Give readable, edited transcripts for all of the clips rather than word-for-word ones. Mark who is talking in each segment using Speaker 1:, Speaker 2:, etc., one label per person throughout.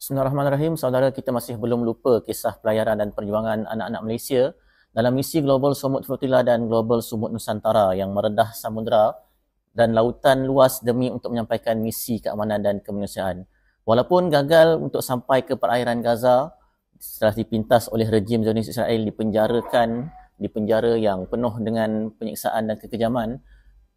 Speaker 1: Bismillahirrahmanirrahim. Saudara, kita masih belum lupa kisah pelayaran dan perjuangan anak-anak Malaysia dalam misi Global Sumut Flotilla dan Global Sumut Nusantara yang meredah samudera dan lautan luas demi untuk menyampaikan misi keamanan dan kemanusiaan. Walaupun gagal untuk sampai ke perairan Gaza setelah dipintas oleh rejim Zionis Israel di penjara yang penuh dengan penyiksaan dan kekejaman,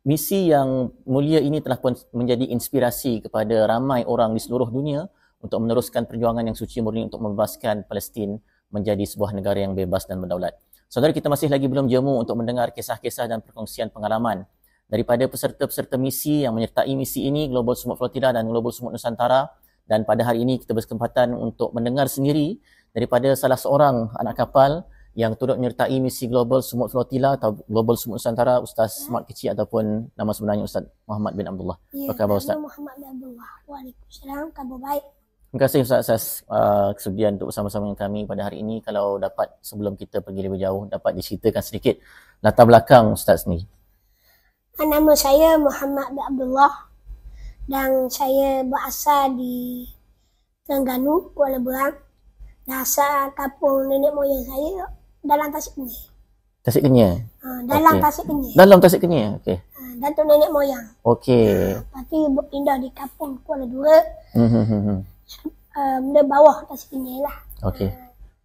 Speaker 1: misi yang mulia ini telah pun menjadi inspirasi kepada ramai orang di seluruh dunia untuk meneruskan perjuangan yang suci murni untuk membebaskan Palestin menjadi sebuah negara yang bebas dan berdaulat. Saudara, kita masih lagi belum jemu untuk mendengar kisah-kisah dan perkongsian pengalaman daripada peserta-peserta misi yang menyertai misi ini, Global Sumut Flotilla dan Global Sumut Nusantara. Dan pada hari ini kita berkesempatan untuk mendengar sendiri daripada salah seorang anak kapal yang turut menyertai misi Global Sumut Flotilla atau Global Sumut Nusantara, Ustaz Mat Kecil ataupun nama sebenarnya Ustaz Muhammad bin Abdullah.
Speaker 2: Ya,
Speaker 1: Apa khabar Ustaz?
Speaker 2: Muhammad bin Abdullah. Waalaikumsalam, khabar baik.
Speaker 1: Terima kasih Ustaz atas kesudian untuk bersama-sama dengan kami pada hari ini. Kalau dapat sebelum kita pergi lebih jauh, dapat diceritakan sedikit latar belakang Ustaz ni.
Speaker 2: Nama saya Muhammad bin Abdullah dan saya berasal di Terengganu, Kuala Berang. Dan asal kampung nenek moyang saya dalam Tasik Kenyir.
Speaker 1: Tasik Kenyir?
Speaker 2: Dalam
Speaker 1: Okey.
Speaker 2: Tasik Kenyir.
Speaker 1: Dalam Tasik Kenyir? Okey.
Speaker 2: Datuk nenek moyang.
Speaker 1: Okey.
Speaker 2: Lepas tu berpindah di kampung Kuala Dura. Di bawah Tasik Kenyir lah.
Speaker 1: Okey.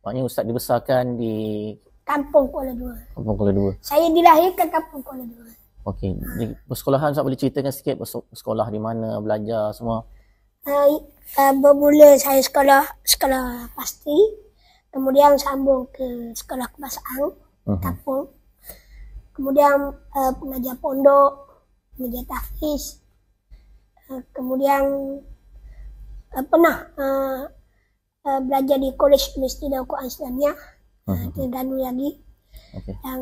Speaker 1: Maknanya Ustaz dibesarkan di
Speaker 2: Kampung Kuala Dura.
Speaker 1: Kampung Kuala Dua.
Speaker 2: Saya dilahirkan kampung Kuala Dura.
Speaker 1: Okey. Di persekolahan Ustaz boleh ceritakan sikit sekolah di mana, belajar semua?
Speaker 2: Bermula saya sekolah pasti, kemudian sambung ke sekolah kebangsaan kampung, kemudian pengajar pondok, pengajar tahfiz, kemudian pernah belajar di Kolej Universiti Al-Quran Islamiah Terengganu lagi.
Speaker 1: Okey.
Speaker 2: Yang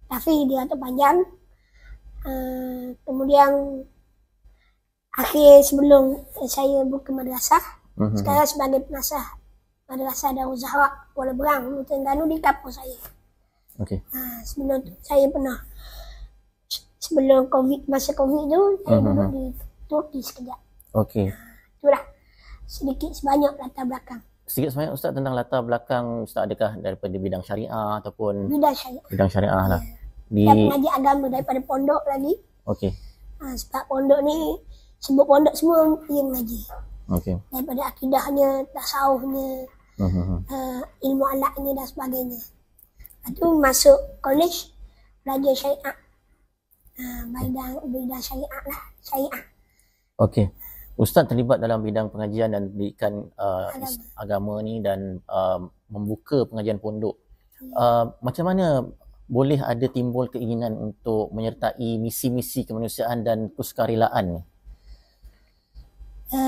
Speaker 2: tahfiz di Atas Panjang. Kemudian akhir sebelum saya buka madrasah, sekarang sebagai penasah Madrasah Darul Zahra Kuala Berang, Terengganu di kampung saya.
Speaker 1: Okey.
Speaker 2: Sebelum tu saya pernah, sebelum masa Covid tu, saya duduk di Turki sekejap.
Speaker 1: Okey.
Speaker 2: Itulah sedikit sebanyak latar belakang.
Speaker 1: Sedikit sebanyak Ustaz tentang latar belakang Ustaz, adakah daripada bidang syariah ataupun
Speaker 2: Bidang syariah.
Speaker 1: bidang syariah lah. Di
Speaker 2: Dan mengajar agama daripada pondok lagi.
Speaker 1: Okey.
Speaker 2: Sebab pondok ni, sebut pondok semua dia mengaji.
Speaker 1: Okey.
Speaker 2: Daripada akidahnya, tasawufnya, ilmu alatnya dan sebagainya. Lepas tu masuk kolej, belajar syariah. Bidang syariah lah. Syariah.
Speaker 1: Okey. Ustaz terlibat dalam bidang pengajian dan pendidikan agama ni dan membuka pengajian pondok. Macam mana boleh ada timbul keinginan untuk menyertai misi-misi kemanusiaan dan kesukarelaan ni?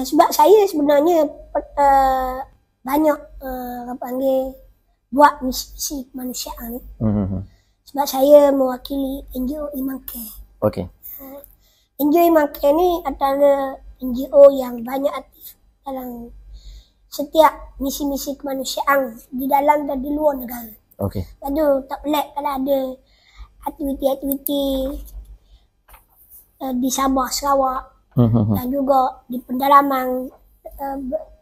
Speaker 2: Sebab saya sebenarnya banyak buat misi-misi kemanusiaan. Sebab saya mewakili NGO Iman Care.
Speaker 1: Okey.
Speaker 2: NGO Iman Care ni antara NGO yang banyak aktif dalam setiap misi-misi kemanusiaan di dalam dan di luar negara.
Speaker 1: Okey.
Speaker 2: Aduh, tak pelik kalau ada aktiviti-aktiviti di Sabah, Sarawak dan juga di pendalaman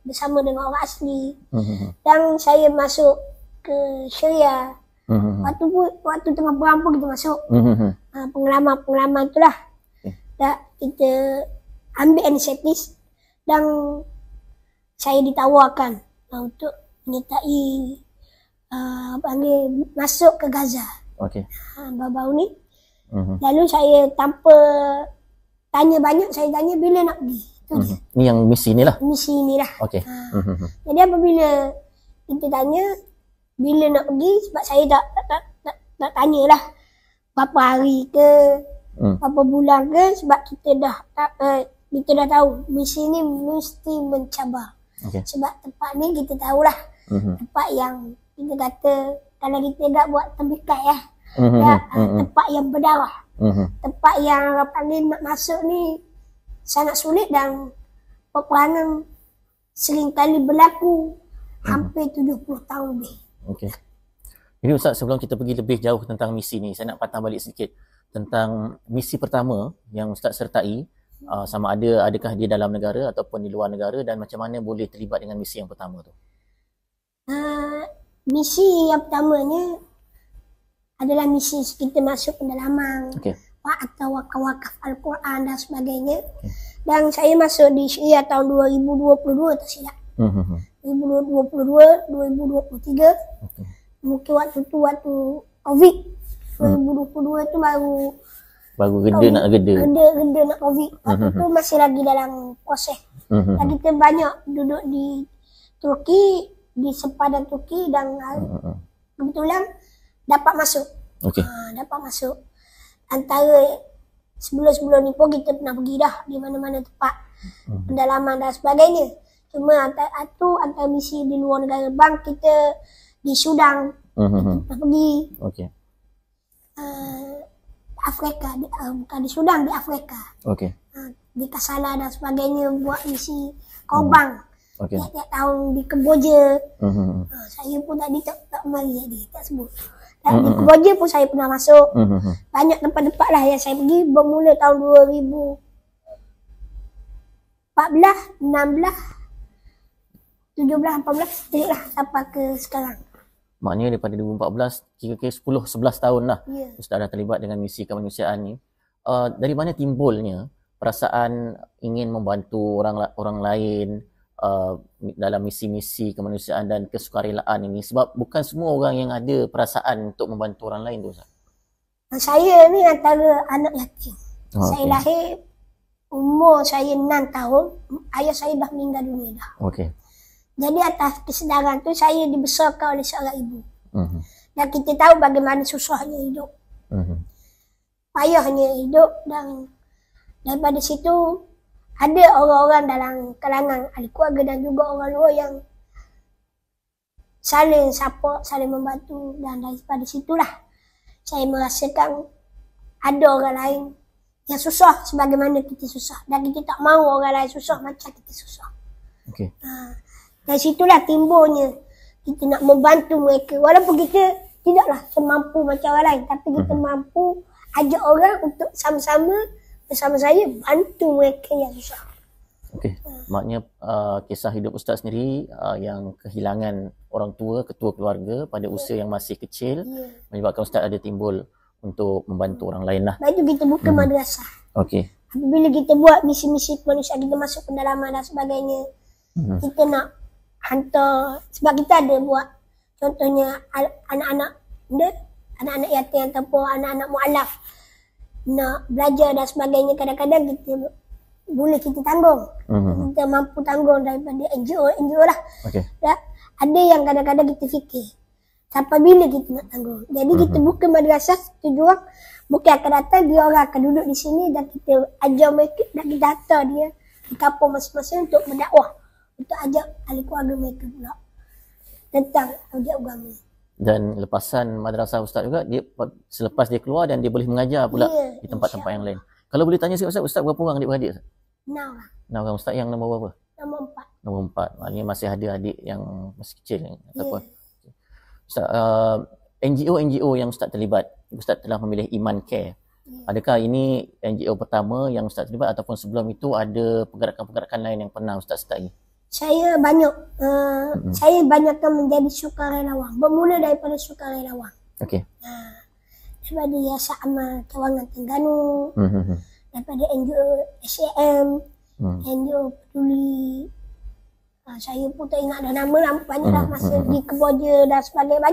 Speaker 2: bersama dengan orang asli. Dan saya masuk ke Syria. Waktu tengah perang pun kita masuk. Pengalaman-pengalaman itulah. Dan kita ambil inisiatif dan saya ditawarkan untuk menyertai masuk ke Gaza.
Speaker 1: Okey.
Speaker 2: Baru-baru ni. Lalu saya tanpa tanya banyak, saya tanya bila nak pergi. Itu dia.
Speaker 1: Ni yang misi ni lah.
Speaker 2: Misi ni lah.
Speaker 1: Okey.
Speaker 2: Jadi apabila kita tanya bila nak pergi, sebab saya tak tanyalah berapa hari ke, berapa bulan ke, sebab kita dah tahu misi ni mesti mencabar.
Speaker 1: Okey.
Speaker 2: Sebab tempat ni kita tahulah tempat yang kita kata kalau kita tak buat tembikai tempat yang berdarah. Tempat yang orang panggil nak masuk ni sangat sulit dan peperangan seringkali berlaku hampir 70 tahun lebih.
Speaker 1: Okey. Jadi Ustaz, sebelum kita pergi lebih jauh tentang misi ni, saya nak patah balik sedikit tentang misi pertama yang Ustaz sertai Sama adakah dia dalam negara ataupun di luar negara, dan macam mana boleh terlibat dengan misi yang pertama tu?
Speaker 2: Misi yang pertamanya adalah misi kita masuk pendalaman atau wakaf Al-Quran dan sebagainya. Dan saya masuk di Syria tahun 2022 tak silap. 2022, 2023. Mungkin waktu COVID. 2022 tu baru
Speaker 1: geda
Speaker 2: nak COVID. Waktu tu masih lagi dalam proses. Dan kita banyak duduk di Turki, di sempadan Turki, dan kebetulan dapat masuk. Dapat masuk. Antara sebelum ni pun kita pernah pergi dah di mana-mana tempat pendalaman dan sebagainya. Cuma antara misi di luar negara, bang, kita di Sudan kita pernah pergi. Afrika, bukan di Sudan, di Afrika. Di Kasala dan sebagainya, buat misi Kobang. Tiap-tiap tahun di Kemboja. Saya pun tadi tak mari jadi, tak sebut. Dan di Kemboja pun saya pernah masuk. Banyak tempat-tempat lah yang saya pergi bermula tahun 2014, 16, 17, 18, jadi lah sampai ke sekarang.
Speaker 1: Maknanya daripada 2014, kira-kira 10-11 tahun lah Ustaz dah terlibat dengan misi kemanusiaan ni. Dari mana timbulnya perasaan ingin membantu orang lain dalam misi-misi kemanusiaan dan kesukarelaan ini? Sebab bukan semua orang yang ada perasaan untuk membantu orang lain tu, Ustaz.
Speaker 2: Saya ni antara anak yatim. Saya lahir, umur saya 6 tahun, ayah saya dah meninggal dunia dah. Jadi atas kesedaran tu saya dibesarkan oleh seorang ibu. Dan kita tahu bagaimana susahnya hidup. Payahnya hidup, dan daripada situ ada orang-orang dalam kalangan ahli keluarga dan juga orang luar yang saling support, saling membantu. Dan daripada situlah saya merasakan ada orang lain yang susah sebagaimana kita susah. Dan kita tak mahu orang lain susah macam kita susah. Dari situlah timbulnya kita nak membantu mereka. Walaupun kita tidaklah semampu macam orang lain, tapi kita mampu ajak orang untuk sama-sama bersama saya bantu mereka yang susah.
Speaker 1: Maknanya kisah hidup Ustaz sendiri yang kehilangan orang tua, ketua keluarga pada usia yang masih kecil menyebabkan Ustaz ada timbul untuk membantu orang lain lah.
Speaker 2: Lepas tu kita buka madrasah. Apabila kita buat misi-misi kemanusiaan, kita masuk pendalaman dan sebagainya, kita nak hantar, sebab kita ada buat contohnya anak-anak yatim ataupun anak-anak mu'alaf nak belajar dan sebagainya, kadang-kadang kita boleh kita tanggung. Kita mampu tanggung daripada NGO lah. Ada yang kadang-kadang kita fikir sampai bila kita nak tanggung. Jadi kita buka madrasah, tujuan bukan akan datang, dia orang akan duduk di sini dan kita ajar mereka, dan kita hantar dia di kampung masing-masing untuk berdakwah, untuk ajak ahli keluarga mereka pula tentang ajak agama.
Speaker 1: Dan lepasan madrasah Ustaz juga, dia selepas dia keluar dan dia boleh mengajar pula di tempat-tempat yang lain. Kalau boleh tanya sikit Ustaz berapa orang adik-beradik Ustaz?
Speaker 2: 6 lah.
Speaker 1: 6 orang. Ustaz yang nombor berapa?
Speaker 2: Nombor 4.
Speaker 1: Maknanya masih ada adik yang masih kecil ataupun Ustaz, NGO yang Ustaz terlibat, Ustaz telah memilih Iman Care. Adakah ini NGO pertama yang Ustaz terlibat ataupun sebelum itu ada pergerakan-pergerakan lain yang pernah Ustaz sertai?
Speaker 2: Saya banyak, saya banyakkan menjadi sukarelawan. Bermula daripada sukarelawan. Daripada Yayasan Amal Cawangan Terengganu, daripada NGO SAM, NGO Peduli. Saya pun tak ingat dah nama lah, banyak dah masa di Kemboja dan sebagainya.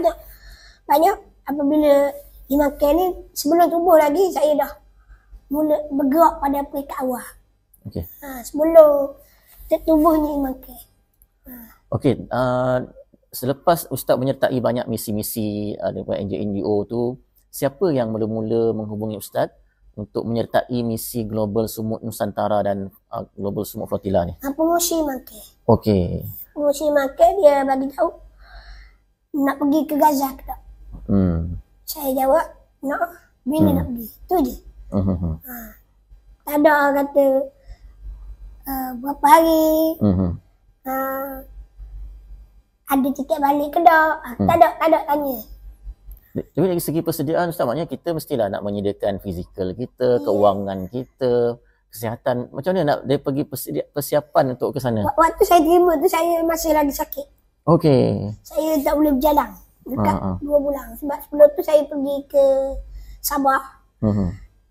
Speaker 2: Banyak. Apabila Iman Care ni, sebelum tubuh lagi saya dah mula bergerak pada peringkat awal. Sebelum tertubuhnya Iman Care.
Speaker 1: Selepas Ustaz menyertai banyak misi-misi daripada NGO tu, siapa yang mula-mula menghubungi Ustaz untuk menyertai misi Global Sumut Nusantara dan Global Sumut Flotilla ni?
Speaker 2: Pengurusi Iman Care.
Speaker 1: Pengurusi
Speaker 2: Iman Care dia bagi tahu nak pergi ke Gaza ke tak? Saya jawab, nak. Bila nak pergi? Tu je. Tak ada orang kata berapa hari, ada tiket balik ke tak? Tak ada tanya.
Speaker 1: Tapi dari segi persediaan Ustaz, maknanya kita mestilah nak menyediakan fizikal kita, keuangan kita, kesihatan, macam mana nak dia pergi persiapan untuk ke sana?
Speaker 2: Waktu saya terima tu saya masih lagi sakit.
Speaker 1: Okey.
Speaker 2: Saya tak boleh berjalan dekat 2 bulan. Sebab sebelum tu saya pergi ke Sabah.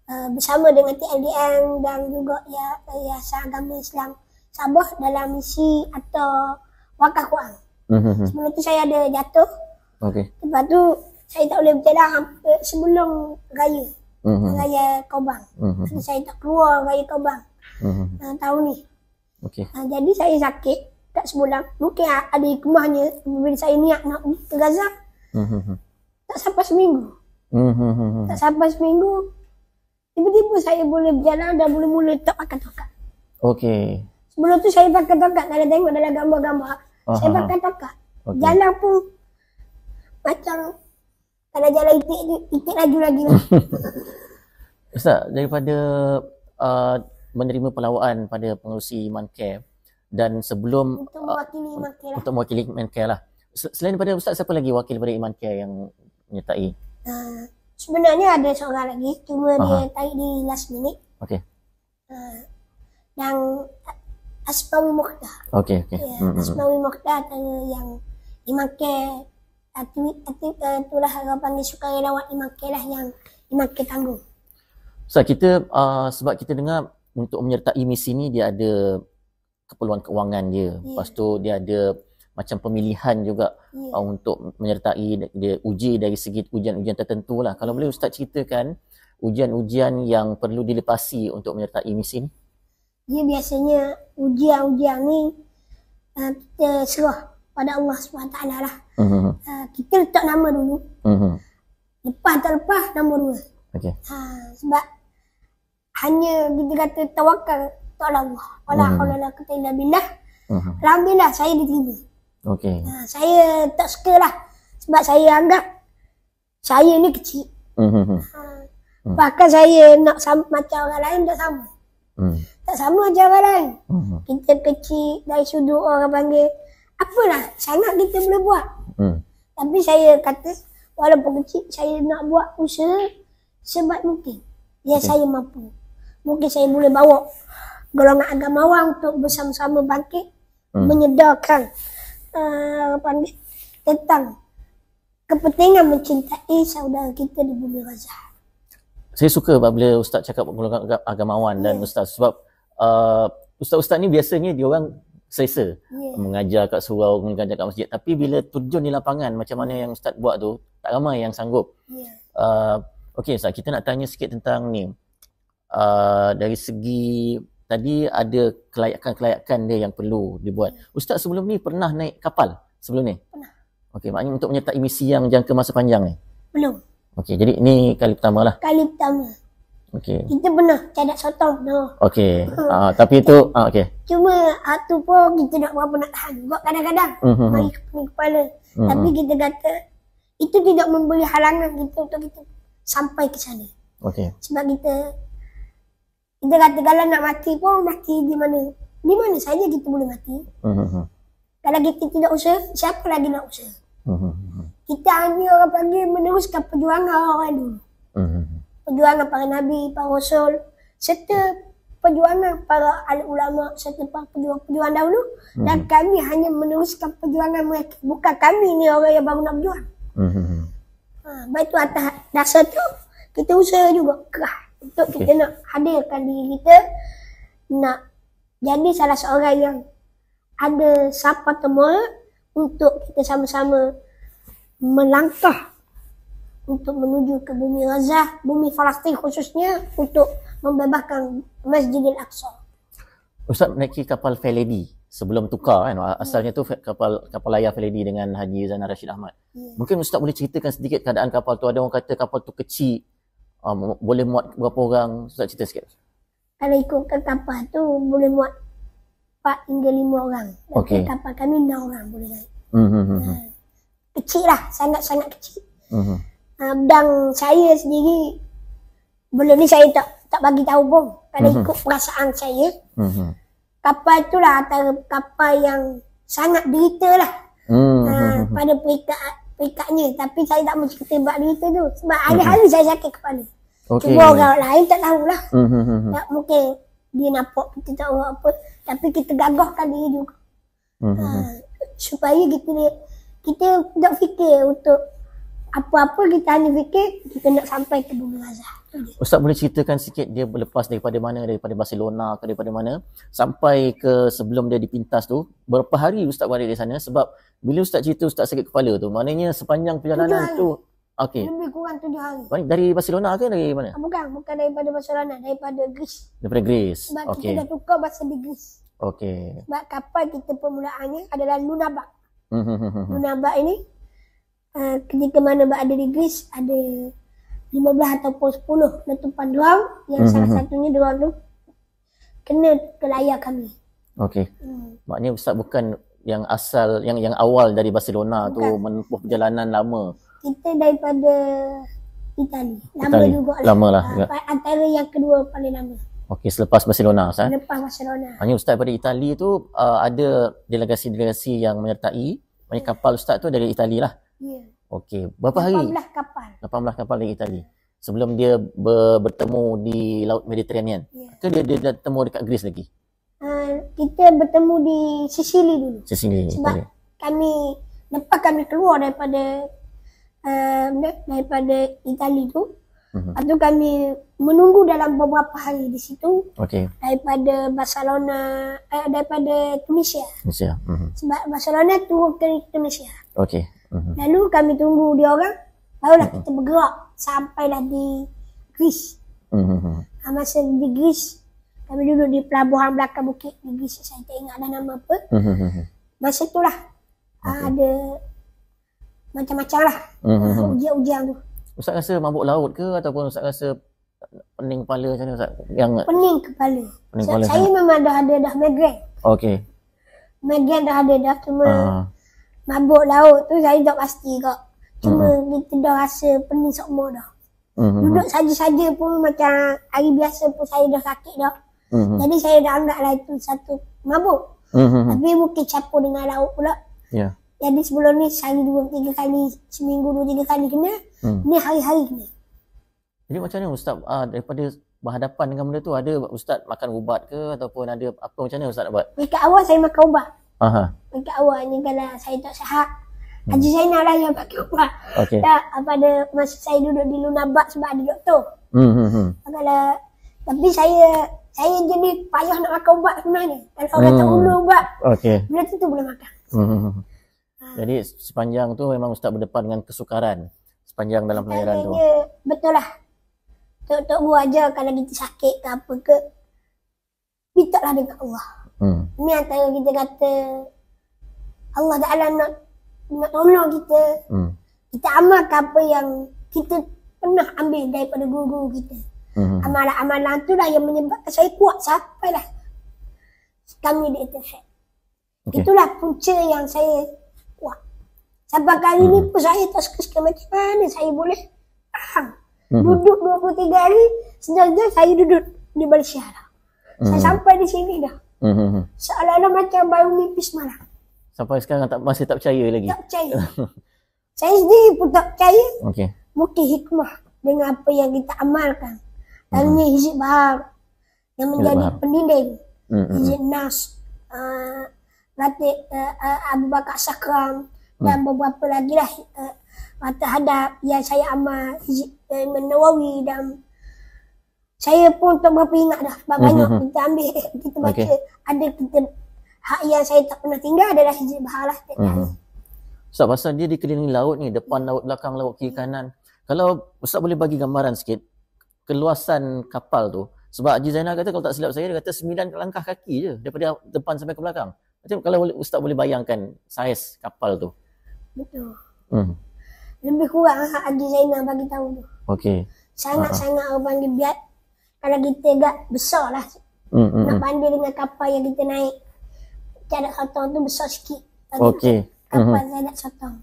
Speaker 2: Bersama dengan TLDN dan juga Yayasan Agama Islam Sabah dalam misi atau wakaf Quran. Sebelum tu saya ada jatuh.
Speaker 1: Okey.
Speaker 2: Lepas tu saya tak boleh berjalan hampir sebelum raya. Raya Kaubang. Saya tak keluar raya Kaubang tahun ni.
Speaker 1: Okey.
Speaker 2: Jadi saya sakit tak sebulan. Mungkin ada hikmahnya bila saya niat nak pergi ke Gaza. Tak sampai seminggu. Tak sampai seminggu. Tiba-tiba saya boleh berjalan dan mula-mula tak pakai tongkat.
Speaker 1: Okey.
Speaker 2: Sebelum tu saya pakai tongkat. Kalau tengok dalam gambar-gambar. Saya pakai tongkat. Okay. Jalan pun macam kalau jalan itik lagi.
Speaker 1: Ustaz, daripada menerima pelawaan pada pengerusi Iman Care dan sebelum
Speaker 2: untuk mewakili Iman Care lah.
Speaker 1: Untuk mewakili Iman Care lah. Selain daripada Ustaz, siapa lagi wakil daripada Iman Care yang menyertai?
Speaker 2: Sebenarnya ada seorang lagi, cuma dia tarik di last minute.
Speaker 1: Okey.
Speaker 2: Dan Asmawi Mokhtar.
Speaker 1: Okey.
Speaker 2: Asmawi Mokhtar yang Iman Care itulah harapan dia sukarelawan Iman Care lah yang Iman Care tanggung.
Speaker 1: Ustaz, kita sebab kita dengar untuk menyertai misi ni dia ada keperluan keuangan dia. Lepas tu dia ada macam pemilihan juga untuk menyertai dia uji dari segi ujian-ujian tertentu lah. Kalau boleh Ustaz ceritakan ujian-ujian yang perlu dilepasi untuk menyertai misi ni.
Speaker 2: Dia biasanya ujian-ujian ni kita serah pada Allah SWT lah. Kita letak nama dulu. Lepas tak lepas nombor 2.
Speaker 1: Okay.
Speaker 2: Sebab hanya kita kata tawakal kepada Allah. Wala haula wala quwwata illa billah. Alhamdulillah saya diterima.
Speaker 1: Okey.
Speaker 2: Saya tak suka lah. Sebab saya anggap saya ni kecil. Bahkan saya nak macam orang lain tak sama. Tak sama macam orang lain. Kita kecil dari sudut orang panggil apalah sangat kita boleh buat. Tapi saya kata walaupun kecil saya nak buat usaha sebaik mungkin. Saya mampu. Mungkin saya boleh bawa golongan agamawan untuk bersama-sama bangkit menyedarkan tentang kepentingan mencintai saudara kita di bumi Gaza.
Speaker 1: Saya suka bila Ustaz cakap golongan agamawan dan Ustaz sebab Ustaz-Ustaz ni biasanya dia orang selesa mengajar kat surau, mengajar kat masjid, tapi bila terjun di lapangan macam mana yang Ustaz buat tu tak ramai yang sanggup. Okey Ustaz, kita nak tanya sikit tentang ni. Dari segi tadi ada kelayakan-kelayakan dia yang perlu dibuat. Ustaz sebelum ni pernah naik kapal sebelum ni?
Speaker 2: Pernah.
Speaker 1: Okey, maknanya untuk menyertai misi yang jangka masa panjang ni?
Speaker 2: Belum.
Speaker 1: Okey, jadi ni kali pertama lah.
Speaker 2: Kali pertama.
Speaker 1: Okey.
Speaker 2: Kita pernah cadat sotong tu.
Speaker 1: Okey. Tapi itu okey.
Speaker 2: Cuma tu pun kita nak berapa nak tahan. Sebab kadang-kadang mari kepala. Tapi kita kata itu tidak memberi halangan kita untuk kita sampai ke sana.
Speaker 1: Okey.
Speaker 2: Sebab kita kata kalau nak mati pun mati di mana? Di mana saja kita boleh mati. Kalau kita tidak usaha, siapa lagi nak usaha? Kita hanya orang panggil meneruskan perjuangan orang dulu. Perjuangan para Nabi, para Rasul, serta perjuangan para ahli ulama, serta para pejuang dahulu. Dan kami hanya meneruskan perjuangan mereka. Bukan kami ni orang yang baru nak berjuang. Baik tu atas dasar tu, kita usaha juga kerah. Untuk kita nak hadirkan diri kita, nak jadi salah seorang yang ada sapa temur untuk kita sama-sama melangkah untuk menuju ke bumi Gaza, bumi Palestin khususnya untuk membebaskan Masjidil Aqsa.
Speaker 1: Ustaz naiki kapal Fairlady sebelum tukar kan, asalnya tu kapal layar Fairlady dengan Haji Zainal Rashid Ahmad. Mungkin Ustaz boleh ceritakan sedikit keadaan kapal tu. Ada orang kata kapal tu kecil, boleh muat berapa orang? Ustaz cerita sikit.
Speaker 2: Kalau ikutkan kapal tu boleh muat 4 hingga 5 orang. Okay. Kapal kami 6 orang boleh naik. Kecil lah, sangat-sangat kecil. Dan saya sendiri belum ni saya tak bagi tahu pun. Kalau ikut perasaan saya, kapal tu lah antara kapal yang sangat derita lah pada perikatnya. Tapi saya tak mau cerita buat derita tu. Sebab hari-hari saya sakit kepala. Cuma orang lain tak tahulah. Mungkin dia nampak kita tak buat apa, tapi kita gagahkan diri juga. Supaya kita tak fikir untuk apa-apa, kita hanya fikir kita nak sampai ke bumi Gaza.
Speaker 1: Ustaz boleh ceritakan sikit dia berlepas daripada mana, daripada Barcelona ke daripada mana sampai ke sebelum dia dipintas tu, berapa hari Ustaz berada di sana? Sebab bila Ustaz cerita Ustaz sakit kepala tu, maknanya sepanjang perjalanan tu
Speaker 2: lebih kurang 7 hari.
Speaker 1: Dari Barcelona ke dari mana?
Speaker 2: Bukan daripada Barcelona, daripada Greece.
Speaker 1: Daripada Greece.
Speaker 2: Sebab kita dah tukar bahasa di Greece.
Speaker 1: Okey.
Speaker 2: Sebab kapal kita permulaannya adalah Lunabak. Lunabak ini ketika mana berada di Greece ada 15 ataupun 10 letupan drone yang salah satunya drone tu kena ke layar kami.
Speaker 1: Okey. Maknanya Ustaz bukan yang asal yang awal dari Barcelona tu menempuh perjalanan lama. Kita
Speaker 2: daripada Itali. Lama juga lah.
Speaker 1: Lama lah.
Speaker 2: Antara yang kedua paling lama.
Speaker 1: Okey, selepas Barcelona Ustaz.
Speaker 2: Selepas Barcelona.
Speaker 1: Maknanya Ustaz pada Itali tu ada delegasi-delegasi yang menyertai. Maknanya kapal Ustaz tu dari Itali lah.
Speaker 2: Ya.
Speaker 1: Okey, berapa hari?
Speaker 2: 18 kapal.
Speaker 1: 18 kapal dari Itali. Sebelum dia bertemu di Laut Mediterranean.
Speaker 2: Ya.
Speaker 1: Ke dia bertemu dekat Greece lagi?
Speaker 2: Kita bertemu di Sicily dulu.
Speaker 1: Sicily.
Speaker 2: Sebab lepas kami keluar daripada Itali tu, lepas kami menunggu dalam beberapa hari di situ.
Speaker 1: Okey.
Speaker 2: Daripada Barcelona, daripada Tunisia. Sebab Barcelona turun ke Tunisia.
Speaker 1: Okey.
Speaker 2: Lalu kami tunggu dia orang, barulah kita bergerak sampailah di Greece. Masa di Greece, kami duduk di pelabuhan belakang bukit di Greece, saya tak ingat dah nama apa. Masa itulah ada macam-macam lah ujian-ujian tu.
Speaker 1: Ustaz rasa mabuk laut ke ataupun Ustaz rasa pening kepala macam mana Ustaz?
Speaker 2: Pening kepala. Saya memang dah ada migraine.
Speaker 1: Okey.
Speaker 2: Migraine dah ada dah, cuma mabuk laut tu saya tak pasti kok. Cuma kita dah rasa pening semua dah. Duduk saja-saja pun macam hari biasa pun saya dah sakit dah. Jadi saya dah anggaplah itu satu mabuk. Tapi mungkin campur dengan laut pula.
Speaker 1: Ya.
Speaker 2: Jadi sebelum ni sehari 2-3 kali, seminggu 2-3 kali kena. Ni hari-hari kena.
Speaker 1: Jadi macam mana Ustaz daripada berhadapan dengan benda tu, ada Ustaz makan ubat ke ataupun ada apa, macam mana Ustaz nak buat?
Speaker 2: Dekat awal saya makan ubat.
Speaker 1: Dekat
Speaker 2: awal ni kalau saya tak sihat, Haji Zainal lah yang pakai ubat.
Speaker 1: Okey.
Speaker 2: Pada masa saya duduk di Lunabak sebab ada doktor. Tapi saya jadi payah nak makan ubat sebenarnya. Kalau orang tak ulu ubat, benda tu boleh makan.
Speaker 1: Jadi sepanjang tu memang Ustaz berdepan dengan kesukaran sepanjang dalam pelayaran tu.
Speaker 2: Betul lah. Tok buat aja kalau kita sakit ke apa ke, mintalah dekat Allah. Ni antara kita kata Allah Ta'ala nak tolong kita. Kita amalkan apa yang kita pernah ambil daripada guru-guru kita. Amalan-amalan tu lah yang menyebabkan saya kuat sampailah kami di Etihad. Itulah punca yang saya kuat. Sampai kali ni pun saya tak suka macam mana saya boleh tahan. Duduk 23 hari, sedang-sedang saya duduk di Malaysia dah. Saya sampai di sini dah. Seolah-olah macam baru mimpi semalam.
Speaker 1: Sampai sekarang masih tak percaya lagi?
Speaker 2: Tak percaya. Saya sendiri pun tak percaya.
Speaker 1: Mungkin
Speaker 2: hikmah dengan apa yang kita amalkan. Lalunya Hizib Bahar yang menjadi pendinding. Hizib Nas, Abu Bakar Sakram dan beberapa lagi lah Mata Hadap yang saya amal, Hizib Nawawi, dan saya pun tak berapa ingat dah sebab banyak kita ambil, kita baca. Ada kita hak yang saya tak pernah tinggal adalah Hizib Bahar lah.
Speaker 1: Ustaz, pasal dia dikelilingi laut ni, depan laut, belakang laut, kiri kanan. Kalau Ustaz boleh bagi gambaran sikit keluasan kapal tu. Sebab Haji Zainal kata, kalau tak silap saya, dia kata 9 langkah kaki je daripada depan sampai ke belakang. Macam kalau Ustaz boleh bayangkan saiz kapal tu.
Speaker 2: Betul. Lebih kurang Haji Zainal bagi tahu tu. Sangat-sangat orang panggil biat. Kalau kita agak besar lah. Nak banding dengan kapal yang kita naik. Cadat sotong tu besar sikit. Kapal cadat sotong.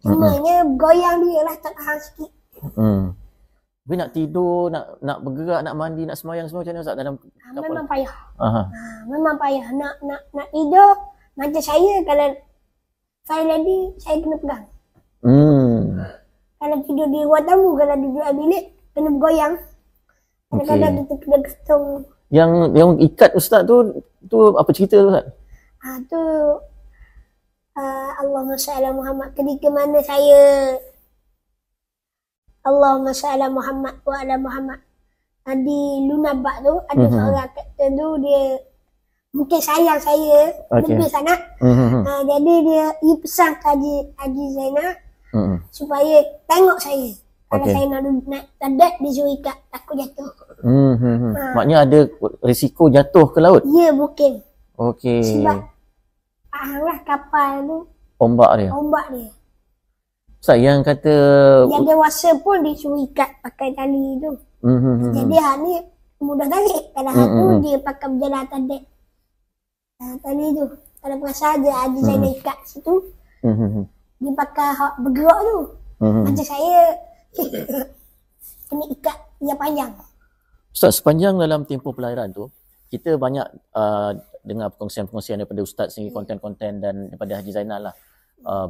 Speaker 2: Cumanya goyang dia lah, tak tahan sikit.
Speaker 1: Tapi nak tidur, nak bergerak, nak mandi, nak semayang semua macam mana Ustaz dalam kapal?
Speaker 2: Memang payah. Memang payah. Nak tidur, macam saya kalau fire lady, saya kena pegang. Kalau tidur di ruang tamu, kalau duduk dalam bilik, kena bergoyang. Kadang-kadang kita kena gantung
Speaker 1: Yang ikat Ustaz tu apa cerita tu Ustaz?
Speaker 2: Tu Allahumma salli ala Muhammad, ketika mana saya Allahumma salli ala Muhammad wa ala Muhammad di Lunabak tu ada seorang kapten tu, dia mungkin sayang saya lebih sangat. Jadi dia pesan ke Haji Zainal supaya tengok saya. Kalau saya nak naik tadak, dia suruh ikat, takut jatuh.
Speaker 1: Maknanya ada risiko jatuh ke laut?
Speaker 2: Ya, mungkin.
Speaker 1: Okey.
Speaker 2: Sebab lah kapal tu
Speaker 1: ombak dia. Ustaz, yang kata
Speaker 2: yang dewasa pun disuruh ikat pakai tali tu. Jadi hak ni mudah tarik. Kalau hak tu dia pakai berjalan tadak. Tali tu. Kalau perasan je Haji Zainal ikat situ. Dia pakai hak bergerak tu. Macam saya kena ikat yang panjang.
Speaker 1: Ustaz, sepanjang dalam tempoh pelayaran tu, kita banyak dengar perkongsian-perkongsian daripada Ustaz sendiri, konten-konten dan daripada Haji Zainal lah.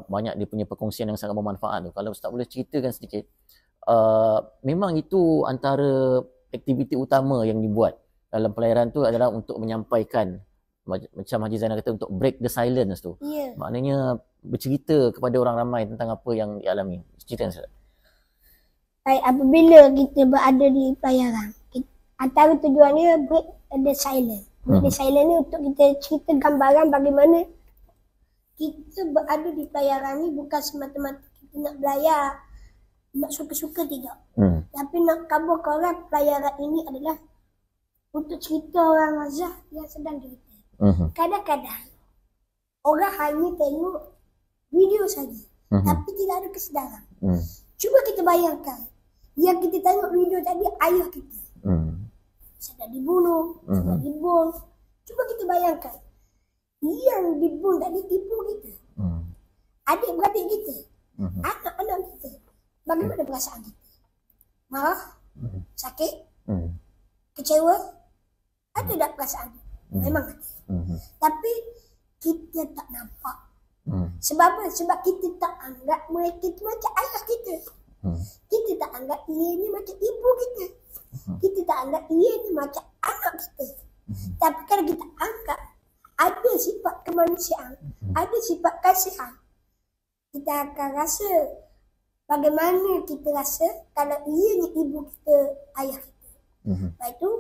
Speaker 1: Banyak dia punya perkongsian yang sangat bermanfaat tu. Kalau Ustaz boleh ceritakan sedikit, memang itu antara aktiviti utama yang dibuat dalam pelayaran tu adalah untuk menyampaikan, macam Haji Zainal kata, untuk break the silence tu. Maknanya bercerita kepada orang ramai tentang apa yang dialami. Ceritakan Ustaz.
Speaker 2: Apabila kita berada di pelayaran, antara tujuannya break the silence. Break the silence ni untuk kita cerita gambaran bagaimana kita berada di pelayaran ni bukan semata-mata kita nak belayar, nak suka-suka, tidak. Tapi nak kabarkan orang pelayaran ini adalah untuk cerita orang Gaza yang sedang cerita. Kadang-kadang orang hanya tengok video saja, tapi tidak ada kesedaran. Cuba kita bayangkan, yang kita tengok video tadi ayah kita. Sedang dibunuh, sedang dibunuh. Cuba kita bayangkan, yang dibunuh tadi ibu kita, adik-beradik kita, anak-anak kita. Bagaimana perasaan kita? Marah? Sakit? Kecewa? Ada tak perasaan? Memang ada. Tapi kita tak nampak. Sebab apa? Sebab kita tak anggap mereka itu macam ayah kita. Kita tak anggap ia ni macam ibu kita. Kita tak anggap ia ni macam anak kita. Tapi kalau kita anggap ada sifat kemanusiaan, ada sifat kasihan, kita akan rasa bagaimana kita rasa kalau ia ni ibu kita, ayah kita. Lepas itu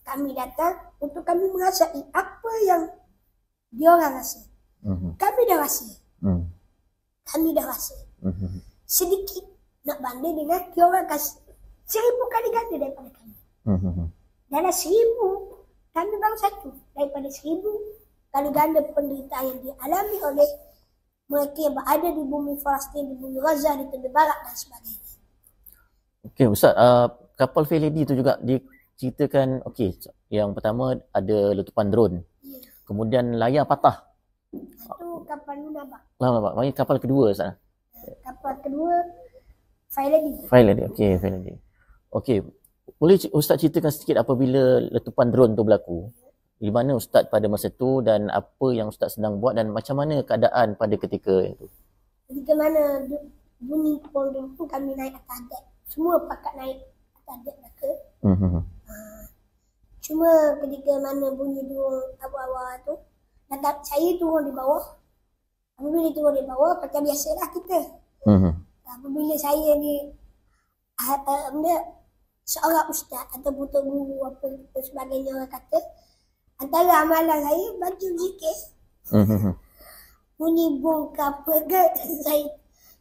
Speaker 2: kami datang untuk kami merasai apa yang dia orang rasa. Kami dah rasa. Kami dah rasa. Sedikit nak banding dengan dia orang kasih 1000 kali ganda daripada kami. Dalam 1000, kami baru satu. Daripada 1000 kali ganda penderitaan yang dialami oleh mereka yang berada di bumi Palestin, di bumi Gaza, di tepi barat dan sebagainya.
Speaker 1: Okey Ustaz, kapal Fair Lady tu juga diceritakan, okey, yang pertama ada letupan drone. Kemudian layar patah.
Speaker 2: Itu kapal Lunabak.
Speaker 1: Maksudnya kapal kedua Ustaz.
Speaker 2: Kapal kedua Fair Lady.
Speaker 1: Fair Lady. Okey, Fair Lady. Okey, boleh Ustaz ceritakan sedikit apabila letupan drone tu berlaku? Di mana Ustaz pada masa tu dan apa yang Ustaz sedang buat dan macam mana keadaan pada ketika itu?
Speaker 2: Ketika mana bunyi pondok pun kami naik atas dek. Semua pakat naik atas dek belaka. Cuma ketika mana bunyi dua awal-awal tu, saya turun di bawah. Apabila turun di bawah, macam biasalah kita. Apabila saya ni seorang ustaz atau buta guru apa sebagainya orang kata, antara amalan saya baca zikir. Bunyi bong ke apa ke,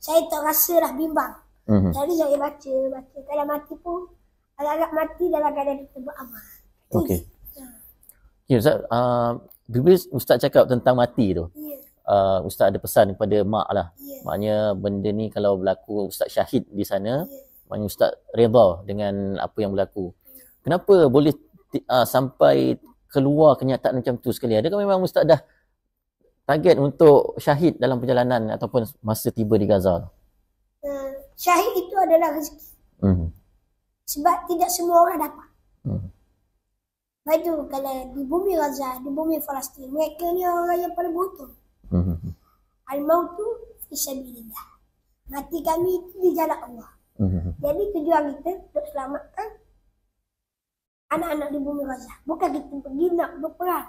Speaker 2: saya tak rasa dah bimbang. Jadi saya baca. Kalau mati pun agak-agak mati dalam keadaan kita beramal.
Speaker 1: Okey. Ya Ustaz, bila Ustaz cakap tentang mati tu, Ustaz ada pesan kepada mak lah. Maknanya benda ni kalau berlaku Ustaz syahid di sana, maknanya Ustaz redha dengan apa yang berlaku. Kenapa boleh sampai keluar kenyataan macam tu sekali? Adakah memang Ustaz dah target untuk syahid dalam perjalanan ataupun masa tiba di Gaza?
Speaker 2: Syahid itu adalah rezeki. Sebab tidak semua orang dapat. Lepas tu kalau di bumi Gaza, di bumi Palestin, mereka ni orang yang paling butuh. Al-mautu fisabilillah. Mati kami itu di jalan Allah. Jadi tujuan kita untuk selamatkan anak-anak di bumi Gaza. Bukan kita pergi nak berperang.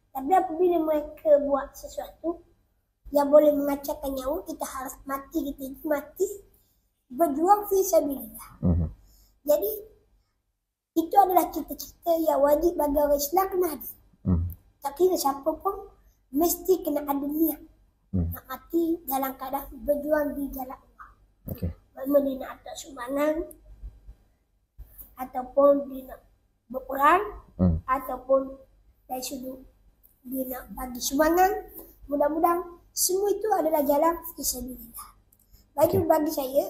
Speaker 2: Tapi apabila mereka buat sesuatu yang boleh mengacaukan nyawa, kita harus mati, kita mati berjuang fi sabilillah. Jadi itu adalah cita-cita yang wajib bagi orang Islam kena ada. Tak kira siapa pun mesti kena ada niat nak mati dalam keadaan berjuang di jalan Allah. Maksudnya dia nak atas sumbangan, ataupun dia nak berperang, ataupun dari sudut dia nak bagi sumbangan. Mudah-mudahan semua itu adalah jalan fisabilillah. Bagi saya,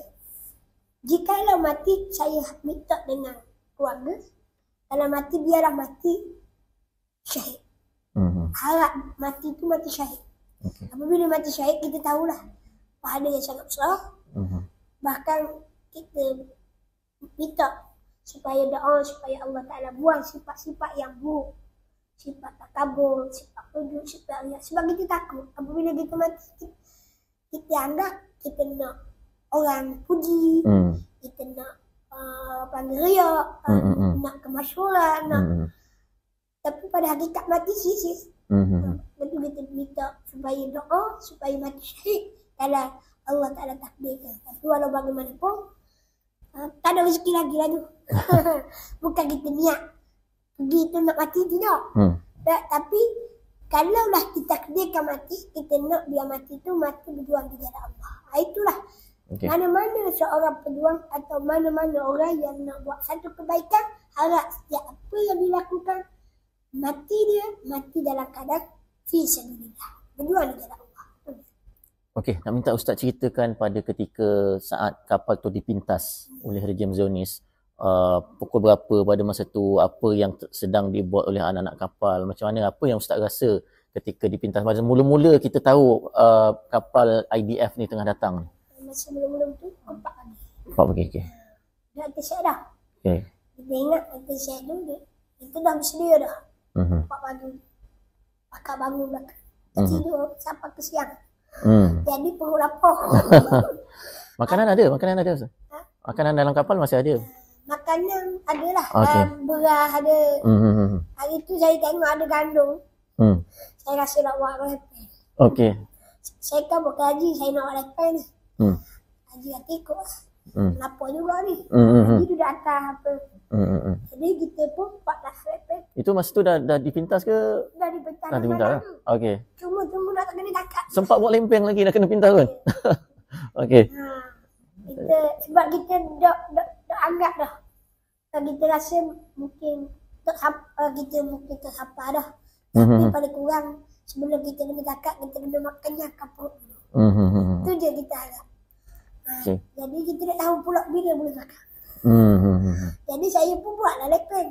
Speaker 2: jikalau mati saya minta dengan keluarga, kalau mati biarlah mati syahid. Harap mati itu mati syahid. Apabila mati syahid, kita tahulah pahala yang sangat besar. Bahkan kita minta supaya doa supaya Allah Ta'ala buang sifat-sifat yang buruk, sifat takabur, sifat ujub, sifat riak. Sebab kita takut apabila kita mati, kita anggap kita nak orang puji, kita nak panggil riak, nak kemasyhuran, nak. Tapi pada hakikat mati sis. Lepas kita minta supaya doa supaya mati syahid kalau Allah Ta'ala takdirkan. Tapi walau bagaimanapun tak ada rezeki lagi lah tu. Bukan kita niat pergi tu nak mati, tidak. Tapi kalaulah ditakdirkan mati, kita nak biar mati tu mati berjuang di jalan Allah. Itulah mana-mana seorang pejuang atau mana-mana orang yang nak buat satu kebaikan, harap setiap apa yang dilakukan mati dia mati dalam keadaan fi sabilillah, berjuang di jalan Allah.
Speaker 1: Okey, nak minta Ustaz ceritakan pada ketika saat kapal tu dipintas oleh rejim Zionis, pukul berapa pada masa tu, apa yang sedang dibuat oleh anak-anak kapal, macam mana, apa yang Ustaz rasa ketika dipintas? Masa mula-mula kita tahu kapal IDF ni tengah datang.
Speaker 2: Masa mula-mula tu 4 pagi.
Speaker 1: 4 pagi, okey.
Speaker 2: Dah tersiap dah.
Speaker 1: Okey.
Speaker 2: Kita ingat tersiap tu, kita dah bersedia dah. 4 pagi. Pakar bangun belakang. Tidur sampai ke siang. Jadi perut lapar.
Speaker 1: Makanan ada Ustaz? Makanan dalam kapal masih ada?
Speaker 2: Makanan adalah. Beras ada. Hari tu saya tengok ada gandum. Saya rasa nak buat lepel. Okey. Saya kan buat haji, saya nak buat lepel ni. Haji hati ikut lah. Kenapa juga ni? Haji tu dah atas apa. Jadi kita pun 14 lepel.
Speaker 1: Itu masa tu dah dipintas ke?
Speaker 2: Dah dipintas.
Speaker 1: Dah dipintas lah. Okey.
Speaker 2: Cuma tunggu nak kena kakak.
Speaker 1: Sempat buat lempeng lagi nak kena pintas pun. Okey.
Speaker 2: Sebab kita dah anggap dah. Kita rasa mungkin kita mungkin tersampah dah. Tapi pada kurang sebelum kita kena kakak, kita kena makannya kapur. Itu je kita harap. Jadi kita tak tahu pula bila boleh kakak. Jadi saya pun buatlah lepeng.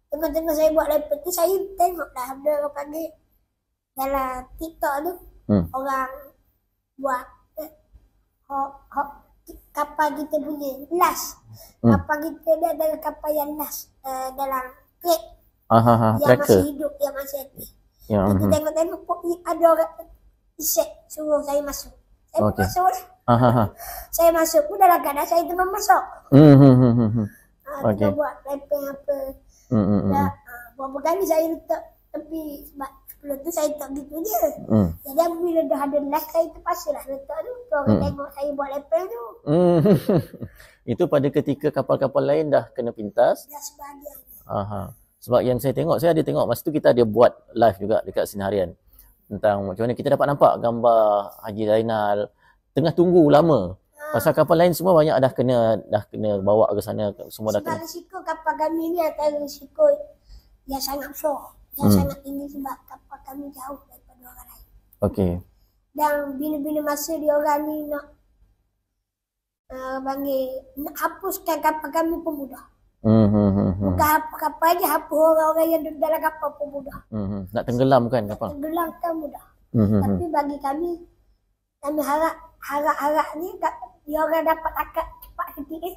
Speaker 2: Tengah-tengah saya buat lepeng tu, saya tengok dah ada orang panggil dalam TikTok tu, orang buat kapal kita punya las. Kapal kita dia adalah kapal yang las dalam trek yang masih hidup, yang masih aktif. Kita tengok-tengok ada orang isek suruh saya masuk. Saya masuk lah. Saya masuk pun dalam keadaan saya tengah masak. Kita buat lepeng apa. Berapa kali saya letak tepi sebab sebelum tu saya tak gitu je. Jadi bila dah ada las, saya terpaksa lah letak tu. Orang tengok saya buat lepeng tu.
Speaker 1: Itu pada ketika kapal-kapal lain dah kena pintas?
Speaker 2: Dah sebahagian.
Speaker 1: Sebab yang saya ada tengok masa tu kita ada buat live juga dekat Sinarian tentang macam mana kita dapat nampak gambar Haji Zainal tengah tunggu lama. Pasal kapal lain semua banyak dah kena bawa ke sana, semua dah kena.
Speaker 2: Sebab risiko kapal kami ni antara risiko yang sangat besar, yang sangat tinggi sebab kapal kami jauh daripada orang lain.
Speaker 1: Okey.
Speaker 2: Dan bila-bila masa dia orang ni nak nak hapuskan kapal kami pun mudah. Bukan hapus kapal je, hapus orang-orang yang dalam kapal pun mudah.
Speaker 1: Nak tenggelam kan kapal?
Speaker 2: Tenggelam kan mudah. Tapi bagi kami harap ni dia orang dapat akad cepat sikit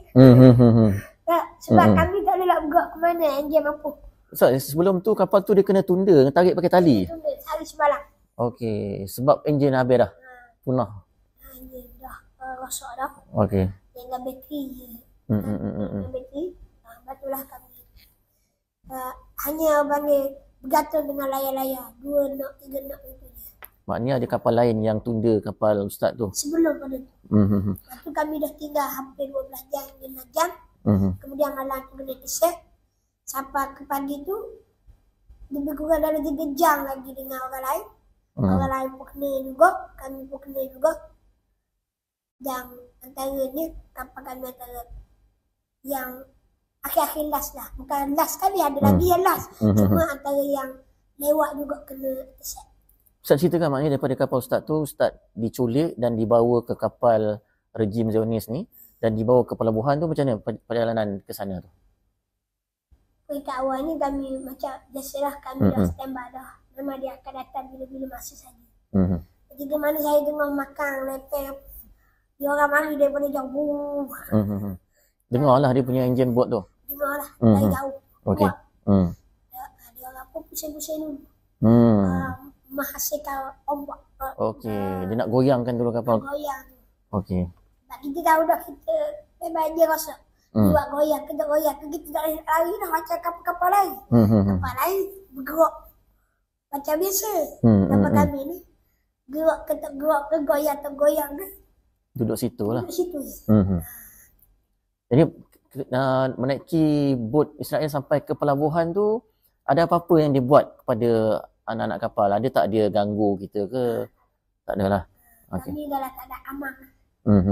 Speaker 2: sebab kami tak boleh nak bergerak ke mana yang dia mampu.
Speaker 1: Sebelum tu kapal tu dia kena tunda, tarik pakai tali?
Speaker 2: Tunda, hari semalam.
Speaker 1: Okey, sebab enjin habis dah? Punah?
Speaker 2: Enjin dah rosak dah.
Speaker 1: Okey.
Speaker 2: Tinggal bateri je. Bateri, batulah kami hanya panggil bergantung dengan layar-layar 2 knot 3 knot itu je.
Speaker 1: Maknanya ada kapal lain yang tunda kapal Ustaz tu.
Speaker 2: Sebelum pada tu. Lepas tu kami dah tinggal hampir 12 jam, 15 jam. Kemudian malam tu kena keset. Sampai ke pagi tu lebih kurang dalam 3 jam lagi dengan orang lain. Orang lain pun kena juga, kami pun kena juga. Dan antaranya kapal kami antara yang akhir-akhir last lah. Bukan last kali, ada lagi yang last. Cuma antara yang lewat juga kena keset.
Speaker 1: Ustaz ceritakan maknanya daripada kapal Ustaz tu, Ustaz diculik dan dibawa ke kapal rejim Zionis ni dan dibawa ke pelabuhan tu. Macam mana perjalanan ke sana tu?
Speaker 2: Kat awal ni kami macam biasalah kami dah standby dah. Memang dia akan datang bila-bila masa saja. Ketika mana saya tengah makan lepel, dia orang mari daripada jauh.
Speaker 1: Dengarlah dia punya enjin bot tu.
Speaker 2: Dengarlah dari jauh.
Speaker 1: Okey.
Speaker 2: Dia orang pun pusing-pusing dulu. Menghasilkan ombak.
Speaker 1: Okey, dia nak goyangkan dulu kapal.
Speaker 2: Goyang.
Speaker 1: Okey.
Speaker 2: Sebab kita tahu dah kita memang dia rasa. Dia buat goyang, kita goyang. Kita tak lari dah macam kapal-kapal lain. Kapal lain bergerak macam biasa. Kapal kami ni gerak ke tak gerak ke goyang tak goyang ke.
Speaker 1: Duduk situ lah.
Speaker 2: Duduk situ je.
Speaker 1: Jadi menaiki bot Israel sampai ke pelabuhan tu, ada apa-apa yang dia buat kepada anak-anak kapal? Ada tak dia ganggu kita ke? Tak adalah. Okay.
Speaker 2: Kami dalam keadaan aman.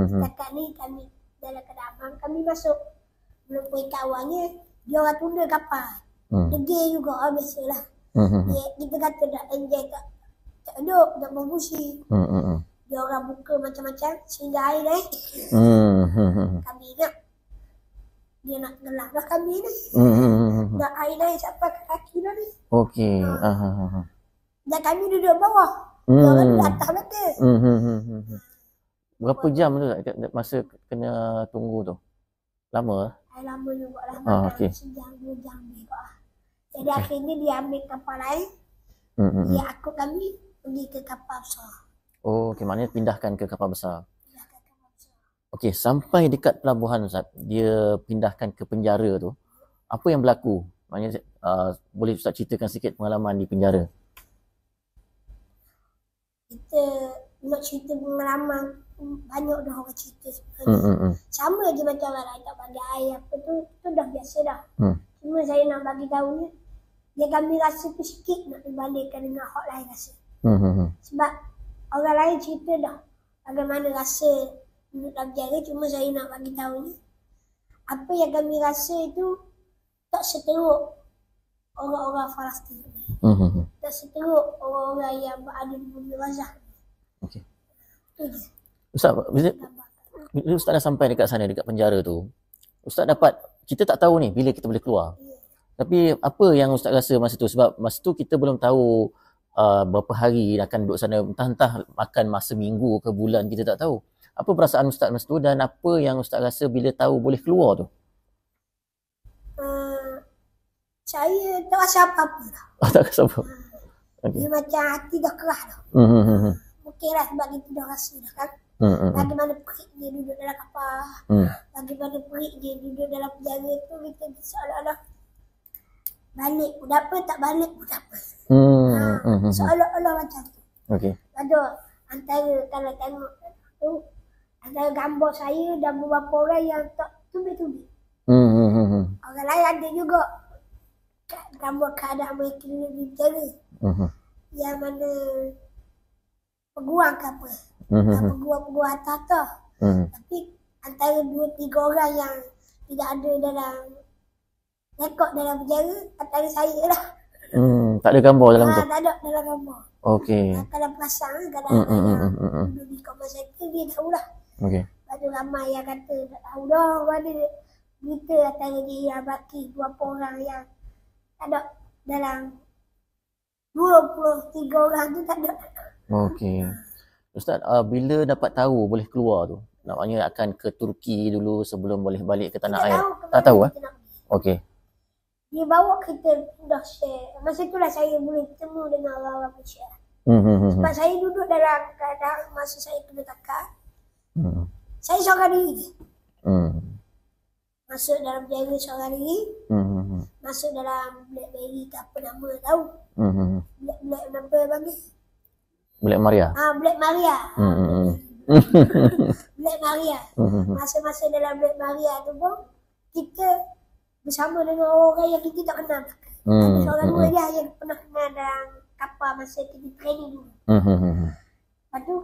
Speaker 2: Setakat ni kami dalam keadaan aman. Kami masuk belum pergi kawannya, dia orang tunda kapal. Degil juga biasalah. Kita kata dah enjoy tak duduk, tak berfungsi. Dia orang buka macam-macam sehingga air naik. Kami ingat dia nak gelap dah kami ni. Dah air naik sampai ke kaki dah ni.
Speaker 1: Okey.
Speaker 2: Dan kami duduk bawah. Dia orang duduk atas betul.
Speaker 1: Berapa jam tu masa kena tunggu tu? Lama?
Speaker 2: Lama juga lah.
Speaker 1: Okey.
Speaker 2: Sejam, 2 jam juga lah. Jadi akhirnya dia ambil kapal lain. Dia akut kami pergi ke kapal besar.
Speaker 1: Oh, okey, maknanya pindahkan ke kapal besar. Okey, sampai dekat pelabuhan Ustaz, dia pindahkan ke penjara tu. Apa yang berlaku? Maknanya boleh Ustaz ceritakan sikit pengalaman di penjara.
Speaker 2: Kita nak cerita pengalaman banyak dah orang cerita sebenarnya. Sama je macam orang lain tak bagi air apa tu dah biasa dah. Cuma saya nak bagi tahu ni, dia kami rasa tu sikit nak dibandingkan dengan hak lain rasa. Sebab orang lain cerita dah bagaimana rasa duduk dalam penjara. Cuma saya nak bagi tahu ni, apa yang kami rasa itu tak seteruk orang-orang Palestin. Tak seteruk orang-orang yang berada di bumi Gaza.
Speaker 1: Okey. Ustaz, bila Ustaz dah sampai dekat sana, dekat penjara tu, Ustaz dapat, kita tak tahu ni bila kita boleh keluar. Tapi apa yang Ustaz rasa masa tu? Sebab masa tu kita belum tahu berapa hari akan duduk sana. Entah-entah makan masa minggu ke bulan, kita tak tahu. Apa perasaan Ustaz masa tu dan apa yang Ustaz rasa bila tahu boleh keluar tu?
Speaker 2: Saya tak rasa apa-apa dah.
Speaker 1: Tak rasa apa?
Speaker 2: Dia macam hati dah kerah dah. Mungkinlah sebab kita dah rasa dah kan. Bagaimana perik dia duduk dalam kapal. Bagaimana perik dia duduk dalam penjara tu, kita seolah-olah balik pun apa, tak balik pun apa. Seolah-olah macam tu.
Speaker 1: Okey.
Speaker 2: Ada antara kalau tengok tu, antara gambar saya dan beberapa orang yang tak tubik-tubik. Orang lain ada juga gambar keadaan mereka di penjara. Yang mana peguam ke apa. Peguam-peguam atas-atas. Tapi antara 2-3 orang yang tidak ada dalam rekod dalam penjara, antara saya lah.
Speaker 1: Tak ada gambar dalam tu?
Speaker 2: Tak ada dalam gambar.
Speaker 1: Okey.
Speaker 2: Kalau perasan kadang-kadang duduk di kamar saya, dia tahulah.
Speaker 1: Okey.
Speaker 2: Lepas tu ramai yang kata tak tahu dah mana berita antara dia baki 2 orang yang tak ada dalam 23 orang tu tak ada.
Speaker 1: Okey. Ustaz, bila dapat tahu boleh keluar tu? Naknya akan ke Turki dulu sebelum boleh balik ke tanah air? Tak tahu Okey.
Speaker 2: Dia bawa kita dah share. Masa itulah saya boleh bertemu dengan orang-orang Malaysia. Sebab saya duduk dalam keadaan masa saya kena takar. Saya seorang diri. Masuk dalam penjara seorang diri. masuk dalam BlackBerry ke apa nama tahu. Black apa bagi?
Speaker 1: Black Maria.
Speaker 2: Black Maria. Black Maria. Masa-masa dalam Black Maria tu pun kita bersama dengan orang yang kita tak kenal. Ada seorang dua dia yang pernah kenal dalam kapal masa kita training dulu. Lepas tu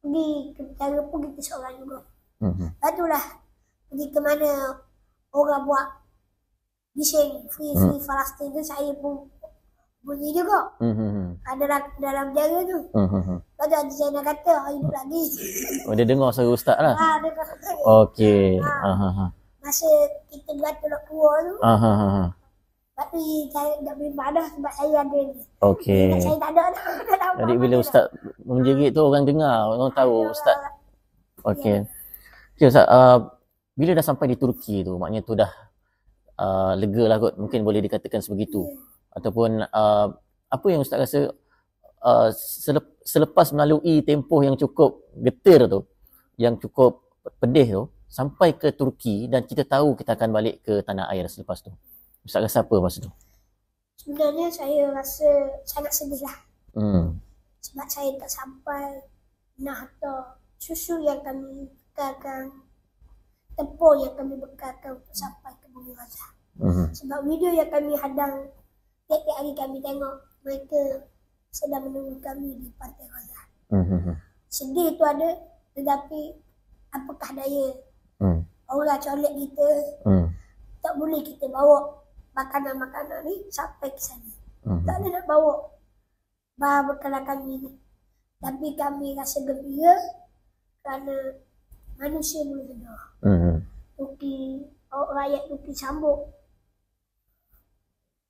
Speaker 2: pergi ke cara pun kita seorang juga. Lepas tu lah pergi ke mana orang buat bising free Palestin tu saya pun bunyi juga. Ada dalam jaga tu. Lepas tu ada saya nak kata hidup lagi.
Speaker 1: Dia dengar suara ustaz lah.
Speaker 2: Dengar.
Speaker 1: Okey.
Speaker 2: Masa kita berkata nak keluar tu. Lepas tu saya tak boleh padah sebab saya ada ni.
Speaker 1: Okey.
Speaker 2: Saya tak ada.
Speaker 1: Jadi bila ustaz menjerit tu orang dengar, orang tahu ustaz. Okey. Okey ustaz, bila dah sampai di Turki tu, maknanya tu dah lega lah kot, mungkin boleh dikatakan sebegitu. Ataupun apa yang ustaz rasa selepas melalui tempoh yang cukup getir tu, yang cukup pedih tu, sampai ke Turki dan kita tahu kita akan balik ke tanah air selepas tu. Ustaz rasa apa masa tu?
Speaker 2: Sebenarnya saya rasa sangat sedih lah. Sebab saya tak sampai nahta susu yang kami bekalkan, tempur yang kami bekalkan untuk sampai ke Bumi Gaza. Sebab video yang kami hadang tiap-tiap hari kami tengok mereka sedang menunggu kami di pantai Gaza. Sedih tu ada, tetapi apakah daya? Orang colek kita, tak boleh kita bawa makanan-makanan ni sampai ke sana. Tak ada nak bawa bahan bekalan kami ni. Tapi kami rasa gembira kerana manusia boleh sedar. Turki, rakyat Turki sambut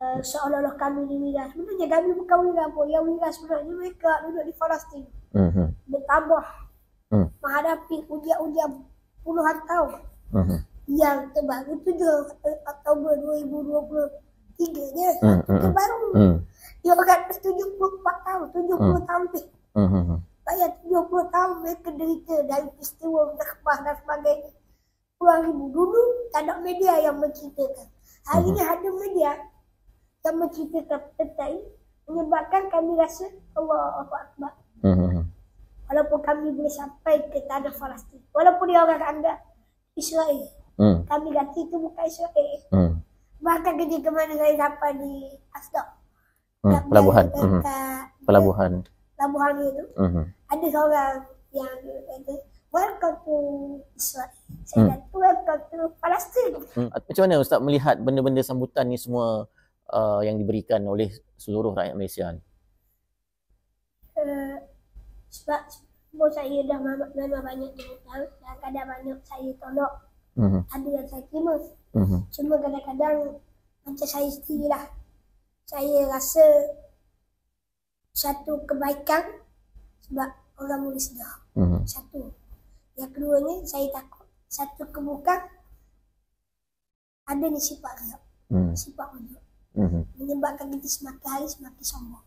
Speaker 2: seolah-olah kami ni wira. Sebenarnya kami bukan wira pun. Yang wira sebenarnya mereka duduk di Palestin. Bertambah menghadapi ujian-ujian puluhan tahun. Yang terbaru 7 Oktober 2023 je. Terbaru. Dia akan 74 tahun, 70 tahun lebih. Bayar 70 tahun mereka derita dari peristiwa Nakbah dan sebagainya. Puluhan ribu. Dulu tak ada media yang menceritakan. Hari ini ada media yang menceritakan tentang ini, menyebabkan kami rasa Allahu Akbar. Walaupun kami boleh sampai ke tanah Palestin, walaupun dia orang anggap Israel, kami ganti itu bukan Israel. Bahkan ketika mana saya sampai di Asdaq,
Speaker 1: pelabuhan,
Speaker 2: pelabuhan itu, ada seorang yang kata welcome to Israel. Saya kata welcome to Palestin.
Speaker 1: Macam mana Ustaz melihat benda-benda sambutan ni semua yang diberikan oleh seluruh rakyat Malaysia ni?
Speaker 2: Sebab saya dah memang banyak tahu dan kadang banyak saya tolak. Ada yang saya terima. Cuma kadang-kadang macam saya sendirilah. Saya rasa satu kebaikan sebab orang boleh sedar. Satu. Yang keduanya saya takut. Satu kebukan ada ni sifat riak. Sifat ujub. Menyebabkan kita semakin hari semakin sombong.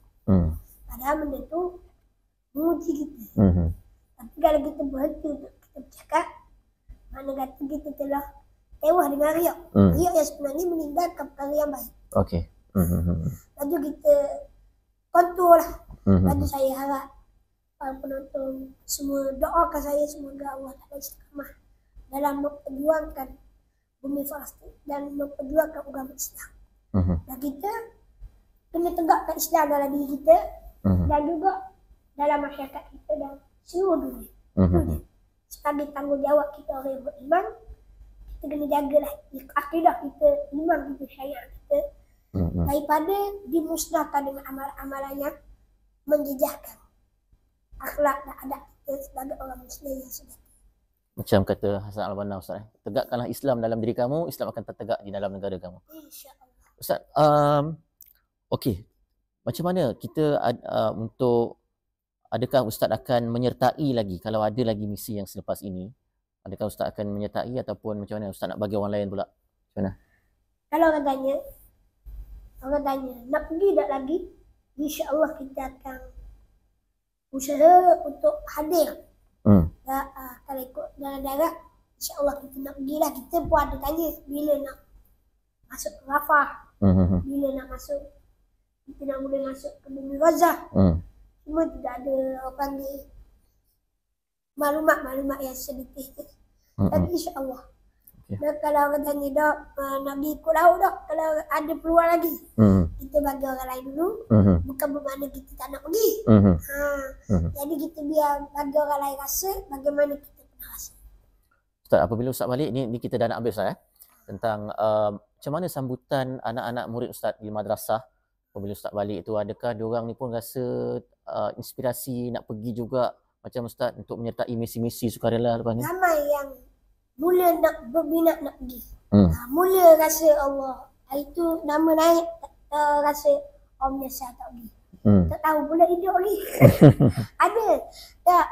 Speaker 2: Padahal benda tu menguji kita. Tapi kalau kita berhenti untuk kita bercakap, mana kata kita telah tewas dengan riak. Riak yang sebenarnya meninggalkan perkara yang baik.
Speaker 1: Okey.
Speaker 2: Lalu kita kontrol lah. Lalu saya harap para penonton semua doakan saya semoga Allah Ta'ala istiqamah dalam memperjuangkan bumi Palestin dan memperjuangkan agama Islam. Dan kita kena tegakkan Islam dalam diri kita dan juga dalam masyarakat kita dan seluruh dunia. Sebagai tanggungjawab kita orang yang beriman, kita kena jagalah akidah kita, iman kita, syariat kita daripada dimusnahkan dengan amalan-amalan yang menjejaskan akhlak dan adab kita sebagai orang Muslim yang sejati.
Speaker 1: Macam kata Hasan Al-Banna Ustaz, tegakkanlah Islam dalam diri kamu, Islam akan tertegak di dalam negara kamu.
Speaker 2: InsyaAllah.
Speaker 1: Ustaz, okey. Macam mana kita untuk, adakah Ustaz akan menyertai lagi kalau ada lagi misi yang selepas ini? Adakah Ustaz akan menyertai ataupun macam mana Ustaz nak bagi orang lain pula? Macam mana? Kalau
Speaker 2: orang tanya, nak pergi tak lagi? InsyaAllah kita akan usaha untuk hadir. Kalau ikut dalam darat, InsyaAllah kita nak pergilah. Kita pun ada tanya bila nak masuk ke Rafah. Bila nak masuk, kita nak boleh masuk ke bumi Gaza. Cuma tidak ada orang panggil maklumat yang sedikit. Tapi insya-Allah. Dan kalau orang tanya dah nak pergi ikut laut dah, kalau ada peluang lagi, kita bagi orang lain dulu. Bukan bermakna kita tak nak pergi. Jadi kita biar bagi orang lain rasa bagaimana kita pernah rasa.
Speaker 1: Ustaz, apabila Ustaz balik, ni kita dah nak habis Ustaz tentang macam mana sambutan anak-anak murid Ustaz di madrasah apabila Ustaz balik tu, adakah diorang ni pun rasa inspirasi nak pergi juga macam Ustaz untuk menyertai misi-misi sukarela lepas ni?
Speaker 2: Ramai yang mula nak berminat nak pergi. Mula rasa Allah, itu nama naik, rasa Om Yasir tak pergi. Tak tahu pula hidup lagi. Ada tak?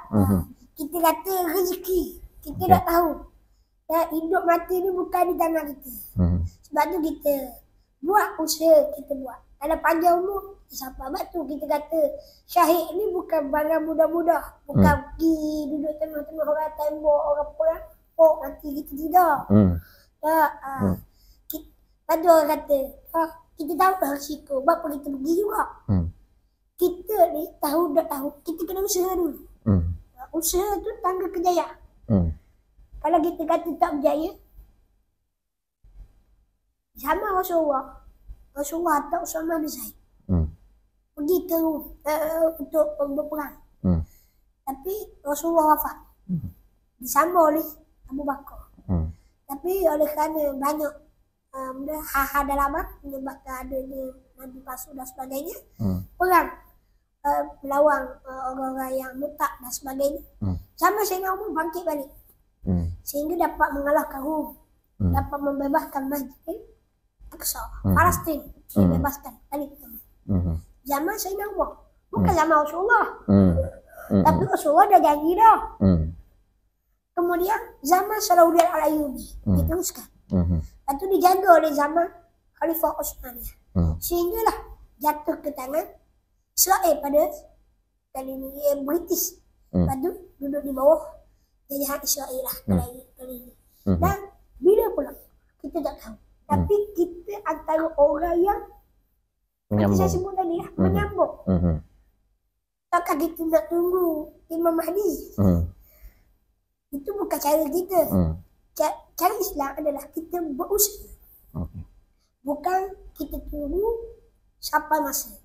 Speaker 2: Kita kata rezeki, kita tak tahu. Dan hidup mati ni bukan di tangan kita. Sebab tu kita buat usaha, kita buat. Kalau panjang umur, siapa abad tu kita kata syahid ni bukan barang mudah-mudah. Bukan pergi duduk tengah-tengah orang tembok, orang perang, mati kita tidak. Tak. Pada orang kata, kita tahu dah risiko, berapa kita pergi juga. Kita ni tahu tak tahu, kita kena usaha dulu. Usaha tu tangga kejayaan. Kalau kita kata tak berjaya, sama Rasulullah atau Usama bin Zaid pergi ke untuk berperang. Tapi Rasulullah wafat. Disambung oleh Abu Bakar. Tapi oleh kerana banyak hal-hal dalam menyebabkan adanya Nabi palsu dan sebagainya, perang melawan orang-orang yang murtad dan sebagainya. Sama Sayyidina Umar bangkit balik. Sehingga dapat mengalahkan Rum, dapat membebaskan Masjid Aqsa, Palestin, dibebaskan kali pertama. Zaman Sayyidina Umar, bukan zaman Rasulullah. Tapi Rasulullah dah janji dah. Kemudian zaman Salahuddin Al-Ayyubi diteruskan. Lepas tu dijaga oleh zaman Khalifah Utsmaniyah. Sehinggalah jatuh ke tangan Israel pada kali ini British. Lepas tu duduk di bawah jajahan Israel lah kali ini. Dan bila pula kita tak tahu. Tapi kita antara orang yang saya sebut tadi lah, menyambung. Takkan kita nak tunggu Imam Mahdi? Itu bukan cara kita. Cara Islam adalah kita berusaha. Bukan kita tunggu sampai masa.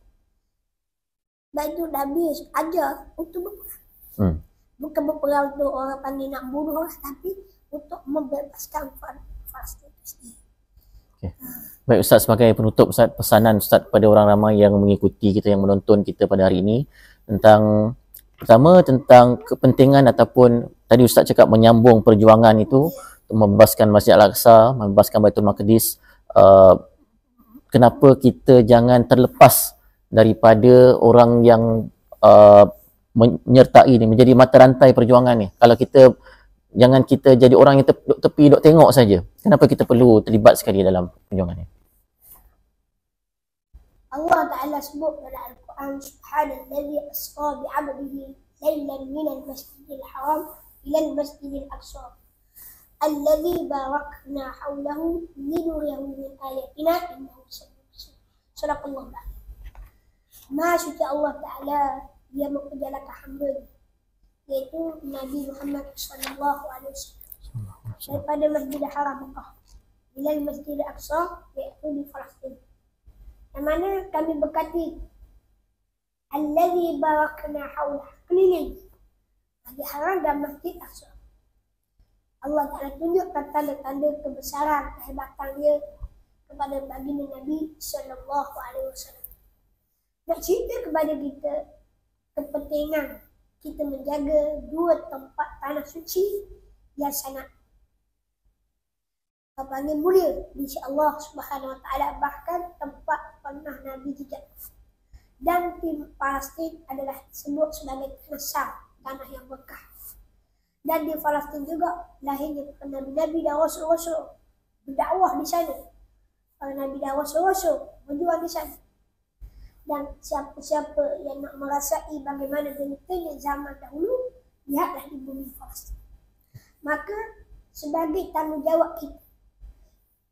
Speaker 2: Baik itu Nabi ajar untuk berperang. Bukan berperang untuk orang panggil nak bunuh orang, tapi untuk membebaskan Palestin itu sendiri.
Speaker 1: Baik Ustaz, sebagai penutup Ustaz, pesanan Ustaz kepada orang ramai yang mengikuti kita, yang menonton kita pada hari ini tentang, pertama tentang kepentingan ataupun tadi Ustaz cakap menyambung perjuangan itu untuk membebaskan Masjid Al-Aqsa, membebaskan Baitul Maqdis. Kenapa kita jangan terlepas daripada orang yang menyertai ni, menjadi mata rantai perjuangan ni. Kalau kita, jangan kita jadi orang yang tepi duk tengok saja. Kenapa kita perlu terlibat sekali dalam perjuangan ni?
Speaker 2: Allah Ta'ala sebut dalam Al-Quran, Subhanallazi asra bi'abdihi laylan minal masjidil haram ilal masjidil aqsa alladzi barakna hawlahu linuriyahu min ayatina innahu sami'un basir. Sadaqallahu alazim. Maha suci Allah Ta'ala, dia mengerjakan hamba, iaitu Nabi Muhammad sallallahu alaihi wasallam, daripada Masjidil Haram Mekah ilal Masjidil Aqsa, iaitu di Palestin. Yang mana kami berkati allazi barakna haulah, keliling Masjid Haram dan Masjid Aqsa. Allah Ta'ala tunjukkan tanda-tanda kebesaran, kehebatan dia kepada baginda Nabi sallallahu alaihi wasallam. Nak cerita kepada kita kepentingan kita menjaga dua tempat tanah suci yang sangat mulia di sisi Allah Subhanahu Wa Taala, bahkan tempat pernah Nabi jejak. Dan di Palestin adalah disebut sebagai tanah Syam, tanah yang berkah. Dan di Palestin juga lahirnya Nabi-Nabi dan Rasul-Rasul berdakwah di sana. Para Nabi dan Rasul-Rasul berjuang di sana. Dan siapa-siapa yang nak merasai bagaimana geritanya zaman dahulu, lihatlah di bumi Palestin. Maka sebagai tanggungjawab kita,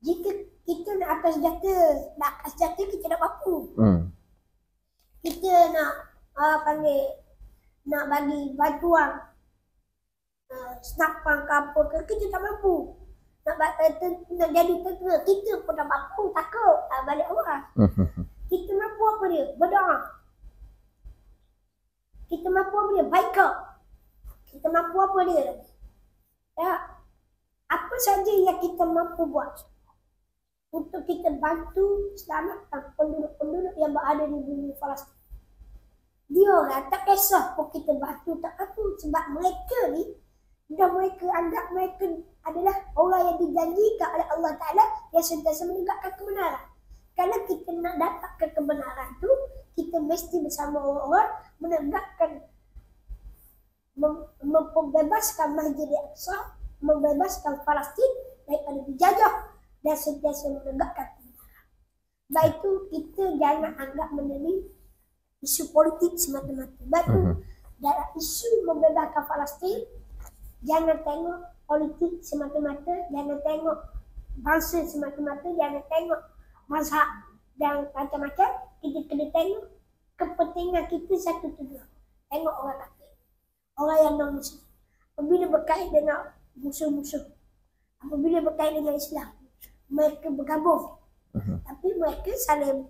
Speaker 2: Jika kita nak atas senjata kita nak mampu. Kita nak nak bagi bantuan snapang ke apa ke, kita tak mampu. Nak jadi tentera, kita pun tak mampu, takut balik orang. Kita mampu apa dia? Berdoa. Kita mampu apa dia? Baikah. Kita mampu apa dia? Ya. Apa saja yang kita mampu buat untuk kita bantu selamatkan penduduk-penduduk yang berada di bumi Palestin. Dia orang tak kisah pun kita bantu tak apa, sebab mereka ni dah mereka anggap mereka adalah orang yang dijanjikan oleh Allah Ta'ala yang sentiasa menegakkan kebenaran. Kalau kita nak dapatkan kebenaran tu, kita mesti bersama orang-orang menegakkan, membebaskan Masjid Al-Aqsa, membebaskan Palestin daripada dijajah dan sentiasa menegakkan kebenaran. Sebab itu kita jangan anggap benda ni isu politik semata-mata. Sebab itu dalam isu membebaskan Palestin, jangan tengok politik semata-mata, jangan tengok bangsa semata-mata, jangan tengok mazhab dan macam-macam. Kita kena tengok kepentingan kita satu tujuan. Tengok orang kafir, orang yang non-Muslim. Apabila berkait dengan musuh-musuh, apabila berkait dengan Islam, mereka bergabung. Tapi mereka saling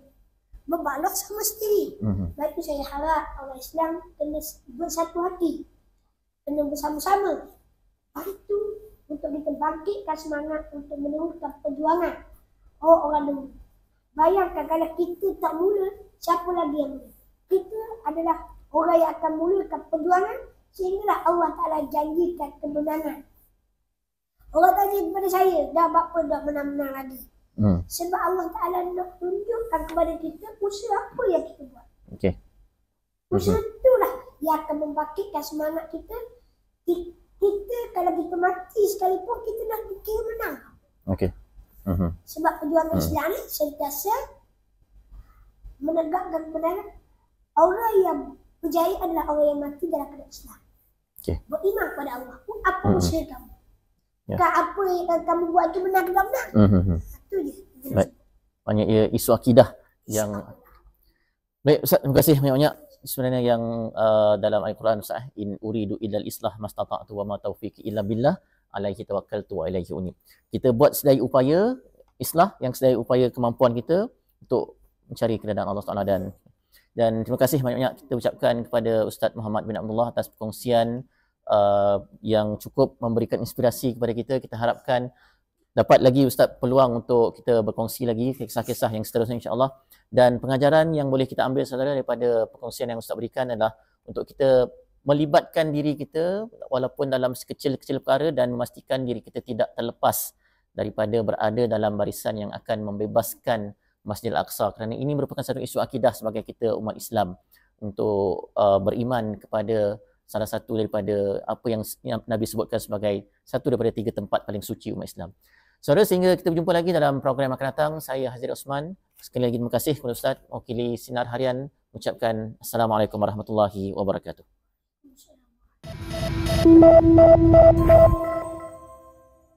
Speaker 2: membalas sama sendiri. Sebab itu saya harap orang Islam kena bersatu hati, kena bersama-sama bantu untuk kita bangkitkan semangat untuk meneruskan perjuangan orang dulu. Bayangkan kalau kita tak mula, siapa lagi yang mula? Kita adalah orang yang akan mulakan perjuangan sehinggalah Allah Ta'ala janjikan kemenangan. Orang tanya kepada saya, dah berapa dah menang-menang lagi? Sebab Allah Ta'ala nak tunjukkan kepada kita usaha apa yang kita buat. Usaha itulah yang akan membangkitkan semangat kita. Kita kalau kita mati sekalipun, kita dah fikir menang. Sebab perjuangan Islam ni sentiasa menegakkan kebenaran. Orang yang berjaya adalah orang yang mati dalam keadaan Islam. Beriman kepada Allah. Apa usaha kamu? Kan apa yang kamu buat tu benar ke tak benar? Itu je.
Speaker 1: Baik. Banyak isu akidah yang... Baik Ustaz, terima kasih banyak-banyak. Sebenarnya yang dalam Al-Quran Ustaz, in uridu illal islah mastata'tu wa ma taufiqi illa billah alaihi tawakkaltu wa ilaihi unib. Kita buat sedaya upaya islah, yang sedaya upaya kemampuan kita untuk mencari keredaan Allah Taala. Dan terima kasih banyak-banyak kita ucapkan kepada Ustaz Muhammad bin Abdullah atas perkongsian yang cukup memberikan inspirasi kepada kita. Kita harapkan dapat lagi Ustaz peluang untuk kita berkongsi lagi kisah-kisah yang seterusnya insya-Allah. Dan pengajaran yang boleh kita ambil saudara daripada perkongsian yang Ustaz berikan adalah untuk kita melibatkan diri kita walaupun dalam sekecil-kecil perkara dan memastikan diri kita tidak terlepas daripada berada dalam barisan yang akan membebaskan Masjid Al-Aqsa, kerana ini merupakan satu isu akidah sebagai kita umat Islam untuk beriman kepada salah satu daripada apa yang Nabi sebutkan sebagai satu daripada 3 tempat paling suci umat Islam. Saudara, sehingga kita berjumpa lagi dalam program akan datang, saya Hazir Osman. Sekali lagi terima kasih kepada Ustaz mewakili Sinar Harian, mengucapkan Assalamualaikum warahmatullahi wabarakatuh.